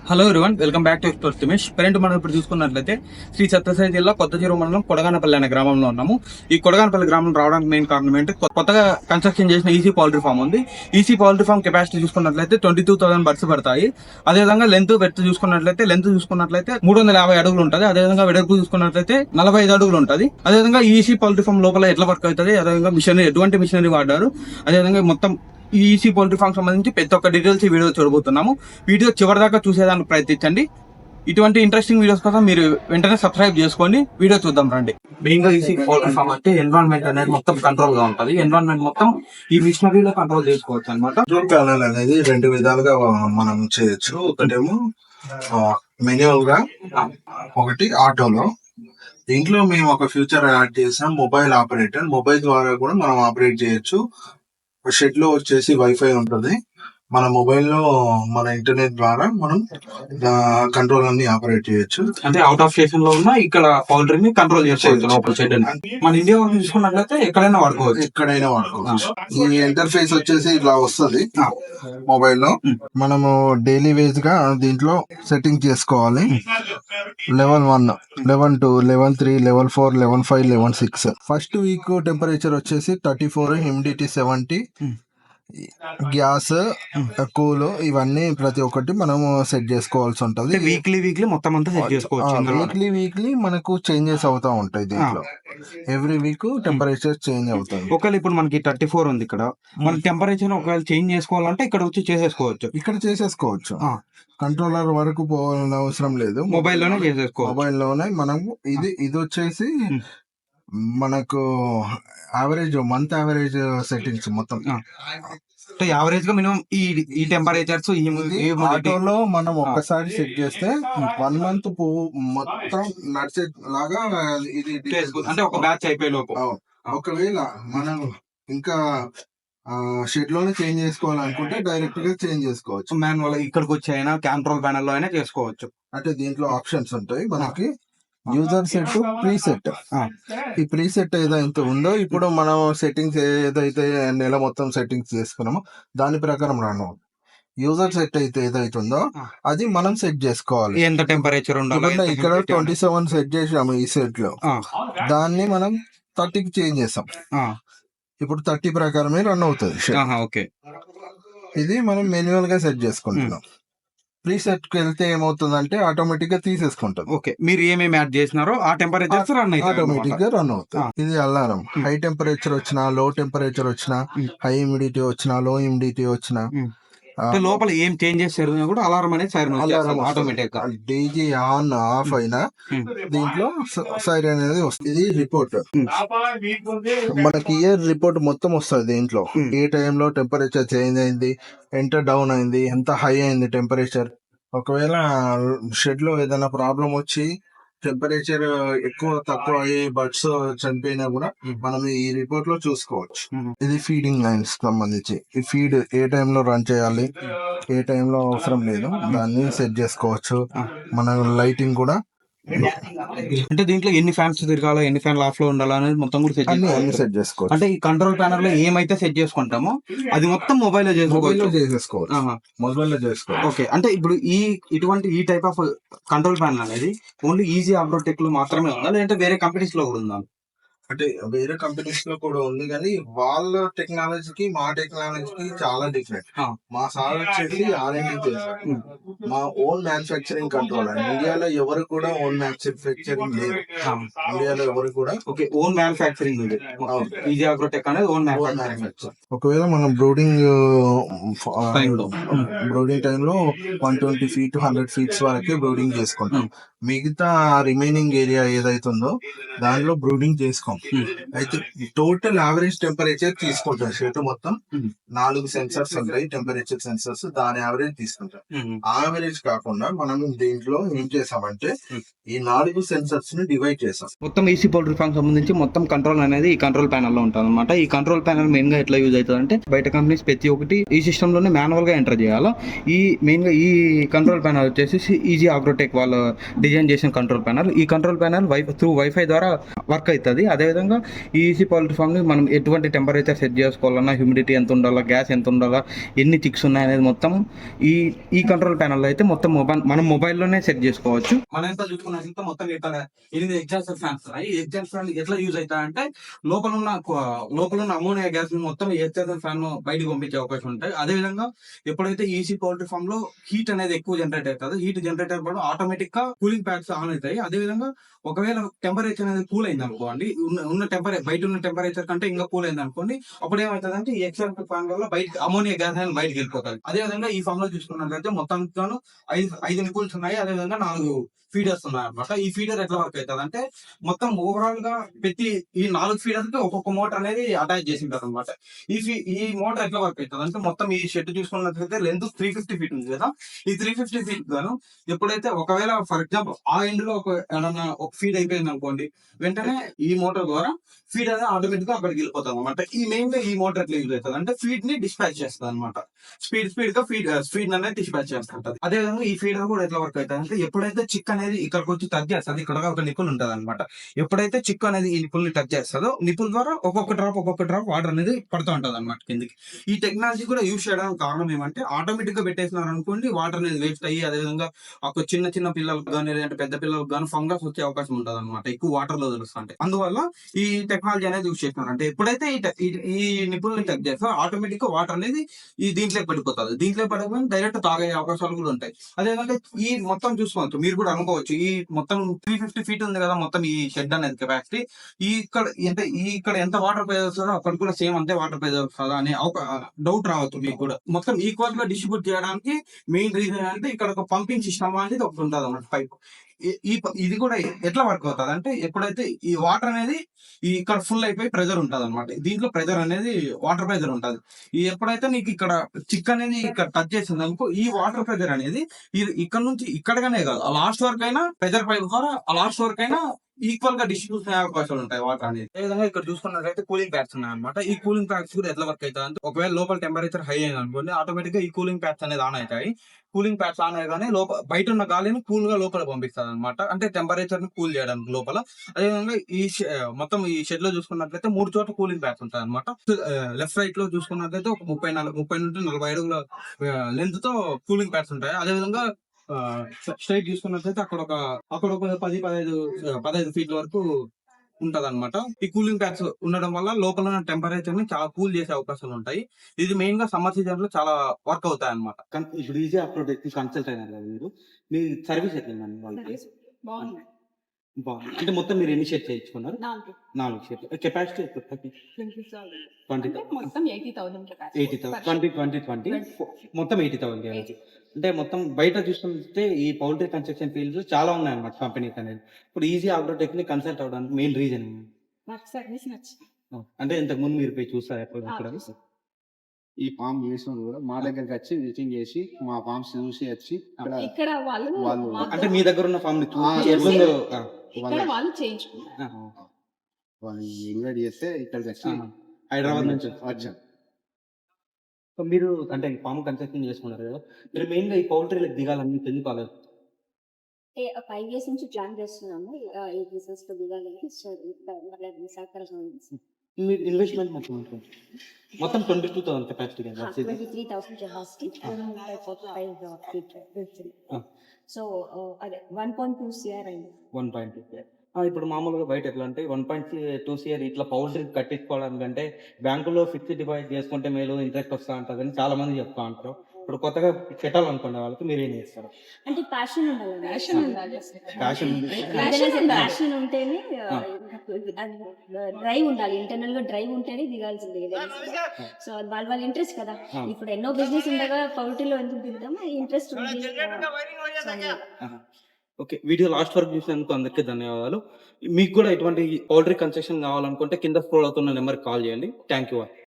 Hello everyone, welcome back to explore Thimesh. Current మనం ఇప్పుడు చూసుకున్నట్లయితే శ్రీ సత్యసాయి జిల్లా కొత్త చెరువు మండలం కొడగానపల్లి అనే గ్రామంలో ఉన్నాము. ఈ కొడగానపల్లి గ్రామం రావడానికి మెయిన్ కారణం ఏంటి, కొత్తగా కన్స్ట్రక్షన్ చేసిన ఈసీ పౌల్ట్రీ ఫామ్ ఉంది. ఈసీ పౌల్ట్రీ ఫామ్ కెపాసిటీ చూసుకున్నట్లయితే 22,000 బర్డ్స్ పడతాయి. అదేవిధంగా లెంత్ చూసుకున్నట్లయితే 350 అడుగులు ఉంటుంది. అదేవిధంగా వెడల్పు చూసుకున్నట్లయితే 45 అడుగులు ఉంటుంది. అదేవిధంగా ఈసీ పౌల్ట్రీ ఫామ్ లోపల ఎట్లా వర్క్ అవుతుంది, అదేవిధంగా మిషనరీ ఎటువంటి మిషనరీ వాడారు, అదేవిధంగా మొత్తం ఈ ఈసీ పౌల్ట్రీ ఫామ్ సంబంధించి ప్రతి ఒక్క డీటెయిల్స్ ఈ వీడియో చూడబోతున్నాము. వీడియో చివరిదాకా చూసేదానికి ప్రయత్నించండి. ఇటువంటి ఇంట్రెస్టింగ్ వీడియోస్ కోసం మీరు వెంటనే సబ్స్క్రైబ్ చేసుకోండి. వీడియో చూద్దాం రండి. మెయిన్ గా ఈసీ పౌల్ట్రీ ఫామ్ అంటే ఎన్విరాన్మెంట్ అనేది మొత్తం కంట్రోల్ గా ఉంటుంది. ఎన్విరాన్మెంట్ మొత్తం ఈ మిషనరీలో కంట్రోల్ చేసుకోవచ్చు అనమాట. కంట్రోల్ ప్యానల్ అనేది రెండు విధాలుగా మనం చేయొచ్చు. ఒకటేమో మాన్యువల్ గా, ఒకటి ఆటోలో. దీంట్లో మేము ఒక ఫ్యూచర్ యాడ్ చేసాం, మొబైల్ ఆపరేటర్. మొబైల్ ద్వారా కూడా మనం ఆపరేట్ చేయొచ్చు. షెడ్ లో వచ్చేసి వైఫై ఉంటుంది. మన మొబైల్లో మన ఇంటర్నెట్ ద్వారా మనం కంట్రోల్ అన్ని ఆపరేట్ చేయొచ్చు. అంటే అవుట్ ఆఫ్ స్టేషన్ లో ఉన్న ఇక్కడ పౌల్ట్రీని కంట్రోల్ చేసుకోవచ్చు లోపల షెడ్. మన ఇండియా చూసుకున్నట్లయితే ఎక్కడైనా వాడుకోవచ్చు. ఈ ఇంటర్ఫేస్ వచ్చేసి ఇట్లా వస్తుంది మొబైల్లో. మనము డైలీ వేజ్ గా దీంట్లో సెట్టింగ్ చేసుకోవాలి. Level 1, level 2, level 3, level 4, level 5, level 6. First week temperature వచ్చేసి 34, హ్యూమిడిటీ 70, గ్యాస్ కూల్, ఇవన్నీ ప్రతి ఒక్కటి మనము సెట్ చేసుకోవాల్సి ఉంటది. వీక్లీ మొత్తం అంతా సెట్ చేసుకోవచ్చు. వీక్లీ మనకు చేంజెస్ అవుతా ఉంటాయి దీంట్లో. ఎవ్రీ వీక్ టెంపరేచర్ చేంజ్ అవుతుంది. ఒకవేళ ఇప్పుడు మనకి 34 ఉంది, ఇక్కడ మన టెంపరేచర్ ఒకవేళ చేంజ్ చేసుకోవాలంటే ఇక్కడ వచ్చి చేసేసుకోవచ్చు. కంట్రోలర్ వరకు పోవాలని అవసరం లేదు, మొబైల్లోనే మనము. ఇది వచ్చేసి మనకు మంత్ యావరేజ్ సెట్టింగ్స్ మొత్తం. యావరేజ్ గా మినిమం ఈ టెంపరేచర్స్ ఆటోలో మనం ఒక్కసారి సెట్ చేస్తే 1 మంత్ మొత్తం నడిచే లాగా ఇది అంటే ఒక బ్యాచ్ అయిపోయే లోపు. ఒకవేళ మనం ఇంకా షెడ్ లోనే చేంజ్ చేసుకోవాలనుకుంటే డైరెక్ట్ గా చేంజ్ చేసుకోవచ్చు. మాన్యువల్ ఇక్కడికి వచ్చి అయినా కంట్రోల్ ప్యానల్ లో అయినా చేసుకోవచ్చు. అంటే దీంట్లో ఆప్షన్స్ ఉంటాయి మనకి. User set, preset. ఈ ప్రీసెట్ ఏదైతే ఉందో, ఇప్పుడు మనం సెట్టింగ్స్ ఏదైతే నెల మొత్తం సెట్టింగ్స్ చేసుకున్నామో దాని ప్రకారం రాను. యూజర్ సెట్ అయితే ఏదైతుందో అది మనం సెట్ చేసుకోవాలి. ఎంత టెంపరేచర్ ఉండాలి. ఇక్కడ 27 సెట్ చేసాము ఈ సెట్ లో. దాన్ని మనం 30కి చేంజ్ చేసాం. ఇప్పుడు 30 ప్రకారమే రన్ అవుతుంది. ఇది మనం మాన్యువల్ గా సెట్ చేసుకుంటున్నాం. ప్రీసెట్ కి వెళ్తే ఏమవుతుందంటే ఆటోమేటిక్ గా తీసేసుకుంటుంది. ఓకే, మీరు ఏమేమి యాడ్ చేసినారో ఆ టెంపరేచర్ ఆటోమేటిక్ గా రన్ అవుతుంది. ఇది అలారం. హై టెంపరేచర్ వచ్చినా, లో టెంపరేచర్ వచ్చినా, హై హ్యూమిడిటీ వచ్చినా, లో హ్యూమిడిటీ వచ్చినా, లోపల ఏం చేంజెస్ జరిగినా కూడా అలారం అనేది సైరన్ ఆటోమేటిక్ గా. డీజీ ఆన్ ఆఫ్ అయినా దీంట్లో సైరన్ అనేది వస్తుంది. ఇది రిపోర్ట్, మనకి ఇయర్ రిపోర్ట్ మొత్తం వస్తుంది దీంట్లో. ఏ టైంలో టెంపరేచర్ చేంజ్ అయింది, ఎంత డౌన్ అయింది, ఎంత హై అయింది టెంపరేచర్. ఒకవేళ షెడ్ లో ఏదైనా ప్రాబ్లం వచ్చి టెంపరేచర్ ఎక్కువ తక్కువ అయ్యి బర్డ్స్ చనిపోయినా కూడా మనం ఈ రిపోర్ట్ లో చూసుకోవచ్చు. ఇది ఫీడింగ్ లైన్స్ సంబంధించి. ఈ ఫీడ్ ఏ టైంలో రన్ చేయాలి, ఏ టైంలో అవసరం లేదు, దాన్ని సెట్ చేసుకోవచ్చు. మన లైటింగ్ కూడా, అంటే దీంట్లో ఎన్ని ఫ్యాన్స్ తిరగాలో, ఎన్ని ఫ్యాన్లు ఆఫ్ లో ఉండాలో అనేది మొత్తం కూడా సెట్ చేసుకోవచ్చు. అంటే ఈ కంట్రోల్ ప్యానల్ లో ఏమైతే సెట్ చేసుకుంటామో అది మొత్తం మొబైల్ లో చేసేసుకోవచ్చు. ఓకే, అంటే ఇప్పుడు ఈ టైప్ ఆఫ్ కంట్రోల్ ప్యానల్ అనేది ఓన్లీ ఈజీ అగ్రోటెక్ లో మాత్రమే ఉందా, లేదంటే వేరే కంపెనీస్ లో కూడా ఉందా? అంటే వేరే కంపెనీస్ లో కూడా ఉంది, కానీ వాళ్ళ టెక్నాలజీకి మా టెక్నాలజీకి చాలా డిఫరెంట్. మా సార్ వచ్చేసి R&D చేశారు. మా ఓన్ మ్యానుఫ్యాక్చరింగ్ కంట్రోల్. ఇండియాలో ఎవరు కూడా ఓన్ మ్యానుఫ్యాక్చరింగ్ లేదు. ఇండియాలో ఎవరు కూడా ఓన్ మ్యానుఫ్యాక్చరింగ్ ఈజీ అగ్రోటెక్ అనేది ఓన్ మ్యానుఫ్యాక్చర్. ఒకవేళ మనం బ్రూడింగ్ టైంలో 120 feet 100 feet వరకే బ్రూడింగ్ చేసుకుంటాం. మిగతా రిమైనింగ్ ఏరియా ఏదైతుందో దానిలో బ్రూడింగ్ చేసుకోం. అయితే టోటల్ యావరేజ్ టెంపరేచర్ తీసుకుంటాం. షెడ్ మొత్తం 4 సెన్సర్స్ ఉంటాయి, టెంపరేచర్ సెన్సర్స్. దాని యావరేజ్ తీసుకుంటాం. యావరేజ్ కాకుండా మనం దీంట్లో ఏం చేసామంటే ఈ 4 సెన్సర్స్ ని డివైడ్ చేసాం. మొత్తం ఈసీ పౌల్ట్రీ ఫామ్ సంబంధించి మొత్తం కంట్రోల్ అనేది ఈ కంట్రోల్ ప్యానల్ లో ఉంటుంది అనమాట. ఈ కంట్రోల్ ప్యానల్ మెయిన్ గా ఎట్లా యూజ్ అవుతుంది అంటే, బయట కంపెనీస్ ప్రతి ఒక్కటి ఈ సిస్టమ్ లోనే మాన్యువల్ గా ఎంటర్ చేయాలి. ఈ మెయిన్ గా ఈ కంట్రోల్ ప్యానల్ వచ్చేసి ఈజీ అగ్రోటెక్ వాళ్ళ డిజైన్ చేసిన కంట్రోల్ ప్యానల్. ఈ కంట్రోల్ ప్యానల్ వైఫై ద్వారా వర్క్ అవుతుంది. అదేవిధంగా ఈ ఈసీ పౌల్ట్రీ ఫామ్ని మనం ఎటువంటి టెంపరేచర్ సెట్ చేసుకోవాలన్నా, హ్యూమిడిటీ ఎంత ఉండాలా, గ్యాస్ ఎంత ఉండాలా, ఎన్ని చిక్స్ ఉన్నాయనేది మొత్తం ఈ కంట్రోల్ ప్యానల్లో అయితే మొత్తం మనం మొబైల్లోనే సెట్ చేసుకోవచ్చు. మనం ఎంత చూసుకున్నట్లయితే మొత్తం ఇక్కడ 8 ఎగ్జాస్ట్ ఫ్యాన్స్ ఉన్నాయి. ఈ ఎగ్జాస్ట్ ఫ్యాన్ ఎట్లా యూజ్ అవుతాయంటే లోపల ఉన్న అమోనియా గ్యాస్ మొత్తం ఎగ్జాస్ట్ ఫ్యాన్ బయటకు పంపించే అవకాశం ఉంటాయి. అదే విధంగా ఎప్పుడైతే ఈసీ పౌల్ట్రీ ఫామ్ లో హీట్ అనేది ఎక్కువ జనరేట్ అవుతుంది, హీట్ జనరేట్ అయినప్పుడు ఆటోమేటిక్ గా కూలింగ్ ప్యాడ్స్ ఆన్ అవుతాయి. అదే విధంగా ఒకవేళ టెంపరేచర్ అనేది కూల్ అయింది అనుకోండి, బయట ఉన్న టెంపరేచర్ కంటే ఇంకా కూల్ అయింది అనుకోండి, అప్పుడు ఏమవుతుందంటే ఈ ఎగ్జాస్ట్ ఫ్యాన్ వల్ల బయట అమోనియా గ్యాస్ అనేది బయటకు వెళ్ళిపోతుంది. అదే విధంగా ఈ ఫామ్ లో చూసుకున్నట్లయితే మొత్తం 5 నిపుల్స్ ఉన్నాయి. అదే విధంగా 4 ఫీడర్స్ ఉన్నాయి అనమాట. ఈ ఫీడర్ ఎట్లా వర్క్ అవుతుంది అంటే మొత్తం ఓవరాల్ గా ప్రతి ఈ 4 ఫీడర్స్ కి ఒక్కొక్క మోటార్ అనేది అటాచ్ చేసి ఉంటారు అనమాట. ఈ మోటార్ ఎట్లా వర్క్ అవుతుంది అంటే మొత్తం ఈ షెడ్ చూసుకున్నట్లయితే లెంత్ 350 ఫీట్ ఉంది కదా. ఈ 350 ఫీట్ గాను ఎప్పుడైతే ఒకవేళ ఫర్ ఎగ్జాంపుల్ ఆ ఎండ్ లో ఏదన్నా ఒక ఫీడ్ అయిపోయింది అనుకోండి, వెంటనే ఈ మోటార్ ద్వారా ఫీడ్ అనేది ఆటోమేటిక్ గా అక్కడికి వెళ్ళిపోతుంది అనమాట. ఈ మెయిన్ గా ఈ మోటార్ ఎట్లా యూజ్ అవుతుంది అంటే ఫీడ్ ని డిస్పాచ్ చేస్తుంది అనమాట. స్పీడ్ గా ఫీడ్ అనేది డిస్పాచ్ చేస్తుంటది. అదే విధంగా ఈ ఫీడర్ కూడా ఎట్లా వర్క్ అవుతుంది అంటే ఎప్పుడైతే చిక్ అనేది ఇక్కడికి వచ్చి టచ్ చేస్తుంది, ఇక్కడ ఒక నిపుల్ ఉంటది అనమాట. ఎప్పుడైతే చిక్ అనేది ఈ నిపుల్ ని టచ్ చేస్తుందో నిపుల్ ద్వారా ఒక్కొక్క డ్రాప్ వాటర్ అనేది పడుతూ ఉంటది అనమాట కిందికి. ఈ టెక్నాలజీ కూడా యూజ్ చేయడానికి కారణం ఏమంటే ఆటోమేటిక్ గా పెట్టేసినారు అనుకోండి, వాటర్ అనేది వేస్ట్ అయ్యి అదే విధంగా ఒక చిన్న పిల్లలకు కానీ లేదంటే పెద్ద పిల్లలకు కానీ ఫంగస్ వచ్చే అవకాశం ఉంటది అనమాట, ఎక్కువ వాటర్ లో తెలుస్తుంటే. అందువల్ల ఈ టెక్నాలజీ అనేది యూజ్ చేస్తున్నారు. అంటే ఎప్పుడైతే ఈ నిపుల్ ని టచ్ చేస్తా ఆటోమేటిక్ గా వాటర్ అనేది ఈ దీంట్లోకి పడిపోతుంది. దీంట్లో పడిపోయి డైరెక్ట్ తాగే అవకాశాలు కూడా ఉంటాయి. అదేవిధంగా ఈ మొత్తం చూసుకోవచ్చు, మీరు కూడా అనుకోవచ్చు, ఈ మొత్తం 350 ఫీట్ ఉంది కదా మొత్తం ఈ షెడ్ అనేది కెపాసిటీ. ఇక్కడ ఎంత వాటర్ ప్రెజర్ వస్తుందో అక్కడ కూడా సేమ్ అంతే వాటర్ ప్రెజర్ వస్తుందా అనే ఒక డౌట్ రావచ్చు మీకు కూడా. మొత్తం ఈక్వల్ గా డిస్ట్రిబ్యూట్ చేయడానికి మెయిన్ రీజన్ అంటే ఇక్కడ ఒక పంపింగ్ సిస్టమ్ అనేది ఒకటి ఉంటుంది అన్నమాట, పైప్. ఇది కూడా ఎట్లా వర్క్ అవుతుంది అంటే ఎప్పుడైతే ఈ వాటర్ అనేది ఇక్కడ ఫుల్ అయిపోయి ప్రెజర్ ఉంటది అనమాట. దీంట్లో ప్రెజర్ అనేది వాటర్ ప్రెజర్ ఉంటది. ఎప్పుడైతే నీకు ఇక్కడ చిక్ అనేది ఇక్కడ టచ్ చేసింది అనుకో, ఈ వాటర్ ప్రెజర్ అనేది ఇక్కడ నుంచి ఇక్కడగానే కాదు లాస్ట్ వరకు అయినా ప్రెజర్ పైప్ ద్వారా లాస్ట్ వరకు అయినా ఈక్వల్ గా డిస్ట్రిబ్యూట్ అయ్యే అవకాశాలు ఉంటాయి వాటర్ అనేది. అదే విధంగా ఇక్కడ చూసుకున్నట్లయితే కూలింగ్ ప్యాడ్స్ ఉన్నాయి అనమాట. ఈ కూలింగ్ ప్యాడ్స్ కూడా ఎట్లా వర్క్ అవుతుంది అంటే ఒకవేళ లోపల టెంపరేచర్ హై అయింది అనుకోండి, ఆటోమేటిక్ గా ఈ కూలింగ్ ప్యాడ్స్ అనేది ఆన్ అవుతాయి. కూలింగ్ ప్యాడ్స్ ఆన్ అయ్యగానే బయట ఉన్న గాలిని కూల్ గా లోపల పంపిస్తుంది అనమాట, అంటే టెంపరేచర్ ని కూల్ చేయడానికి లోపల. అదేవిధంగా మొత్తం ఈ షెడ్ లో చూసుకున్నట్లయితే 3 చోట్ల కూలింగ్ ప్యాడ్స్ ఉంటాయి అనమాట. లెఫ్ట్ రైట్ లో చూసుకున్నట్లయితే ఒక 30 నుండి 40 అడుగుల లెంత్ తో కూలింగ్ ప్యాడ్స్ ఉంటాయి. అదేవిధంగా స్ట్రైట్ చూసుకున్నట్లయితే అక్కడ ఒక 10-15 ఫీట్ల వరకు ఉంటది అనమాట. ఈ కూలింగ్ ప్యాడ్స్ ఉండడం వల్ల లోపల ఉన్న టెంపరేచర్ ని చాలా కూల్ చేసే అవకాశాలు ఉంటాయి. ఇది మెయిన్ గా సమ్మర్ సీజన్ లో చాలా వర్క్ అవుతాయి అనమాట. ఇప్పుడు ఈజీ అప్లోడ్ కన్సల్ట్ అయినారు కదా మీరు, మీ సర్వీస్ ఎట్లుందండి వాళ్ళకి? బాగుంది. బాగుంది. అంటే మొత్తం మీరు ఎన్ని షేర్ చేయించుకున్నారు? 4 షేర్. కెపాసిటీ 20 అంటే మొత్తం 80,000 కెపాసిటీ. 80,000 20 మొత్తం 80,000 కెపాసిటీ. అంటే మొత్తం బయట చూస్తుంటే ఈ పౌల్ట్రీ కన్స్ట్రక్షన్ ఫీల్డ్స్ చాలా ఉన్నాయన్నమాట కంపెనీస్ అనేది. ఇప్పుడు ఈజీ అగ్రోటెక్ ని కన్సల్ట్ అవ్వడానికి మెయిన్ రీజన్ నాకు సర్వీస్ నచ్చింది. అంటే ఇంతకు ముందు మీరు పోయి చూసారు ఎక్కడ? ఈ ఫామ్ చేసినోడు కూడా మా దగ్గరికి వచ్చి విజిటింగ్ చేసి మా ఫామ్స్ చూసి వచ్చి ఇక్కడ వాళ్ళు అంటే మీ దగ్గర ఉన్న ఫామ్ ని చూసి చూసి ఎట్లుందో ఇక్కడ వాళ్ళు చేయించుకున్నారు. వాళ్ళు ఇన్వైట్ చేస్తే ఇక్కడికి వచ్చి హైదరాబాద్ నుంచి వచ్చాం. సో మీరు అంటే ఫామ్ కన్స్ట్రక్షన్ చేసుకున్నారు కదా, మీరు మెయిన్ గా ఈ పౌల్ట్రీలకు దిగాలని ఎందుకు కాలేదు? 5 years నుంచి ప్లాన్ చేస్తున్నాము ఈ బిజినెస్ లో దిగాలని. సో సహకారం మీరు ఇన్వెస్ట్మెంట్ మొత్తం 22,000 కెపాసిటీ కదా. 23,000 కెపాసిటీ. సో అదే 1.2 CR అయింది. 1.2 ఇప్పుడు మామూలుగా బయట ఎట్లా అంటే 1.2 CR ఇట్లా పౌల్ట్రీ కట్టించుకోవడానికంటే బ్యాంకులో ఫిక్స్డ్ డిపాజిట్ చేసుకుంటే మేలు ఇంట్రెస్ట్ వస్తా ఉంటుంది అని చాలా మంది చెప్తా ఉంటారు. ఇప్పుడు కొత్తగా పెట్టాలనుకునే వాళ్ళకి మీరు ఏం చేస్తారు? అంటే ప్యాషన్ ఉండాలి. ప్యాషన్ ఉంటేనే డ్రైవ్ ఉండాలి. ఇంటర్నల్ గా డ్రైవ్ ఉంటేనే దిగాల్సింది. సో వాళ్ళ ఇంట్రెస్ట్ కదా. ఇప్పుడు ఎన్నో బిజినెస్ ఉండగా పౌల్ట్రీలో ఎందుకు దిగుతామో ఇంట్రెస్ట్ ఉంది. ఓకే, వీడియో లాస్ట్ వరకు చూసినందుకు అందరికీ ధన్యవాదాలు. మీకు కూడా ఇటువంటి పౌల్ట్రీ కన్స్ట్రక్షన్ కావాలనుకుంటే కింద స్క్రోల్ అవుతున్న నెంబర్కి కాల్ చేయండి. Thank you.